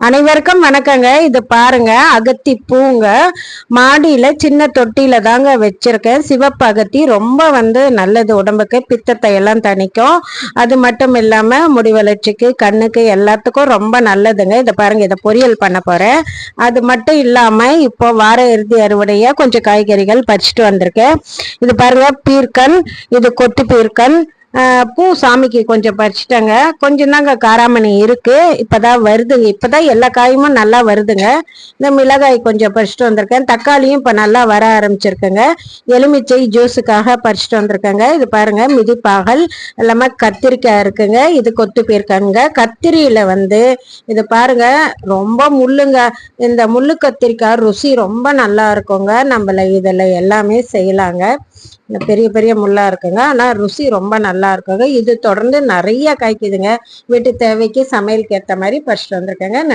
அனைவருக்கும் வணக்கங்க. இது பாருங்க, அகத்தி பூங்க மாடியில சின்ன தொட்டியில தாங்க வச்சிருக்கேன். சிவப்பு அகத்தி ரொம்ப நல்லது, உடம்புக்கு பித்தத்தை எல்லாம் தணிக்கும். அது மட்டும் இல்லாம முடி வளர்ச்சிக்கு, கண்ணுக்கு, எல்லாத்துக்கும் ரொம்ப நல்லதுங்க. இதை பாருங்க, இதை பொரியல் பண்ண போறேன். அது மட்டும் இல்லாம இப்போ வார இறுதி அறுவடைய கொஞ்சம் காய்கறிகள் பறிச்சுட்டு வந்திருக்கேன். இது பாருங்க, பீர்க்கன், இது கொத்து பீர்க்கன். பூ சாமிக்கு கொஞ்சம் பறிச்சுட்டேங்க. கொஞ்சம் தாங்க காராமணி இருக்கு, இப்பதான் வருதுங்க. இப்பதான் எல்லா காயுமும் நல்லா வருதுங்க. இந்த மிளகாய் கொஞ்சம் பறிச்சுட்டு வந்திருக்கேன். தக்காளியும் இப்ப நல்லா வர ஆரம்பிச்சிருக்குங்க. எலுமிச்சை ஜூஸுக்காக பறிச்சுட்டு வந்திருக்கேங்க. இது பாருங்க, மிதிப்பாகல் எல்லாமே கத்திரிக்காய் இருக்குங்க. இது கொத்து போயிருக்காங்க. கத்திரியில இது பாருங்க, ரொம்ப முள்ளுங்க. இந்த முள்ளு கத்திரிக்காய் ருசி ரொம்ப நல்லா இருக்குங்க. நம்மள இதுல எல்லாமே செய்யலாங்க. பெரிய பெரிய முள்ளா இருக்குங்க, ஆனா ருசி ரொம்ப நல்லா இருக்குங்க. இது தொடர்ந்து நிறைய காய்க்குதுங்க. வீட்டு தேவைக்கு சமையலுக்கு ஏற்ற மாதிரி பறிச்சுட்டு வந்திருக்கேங்க.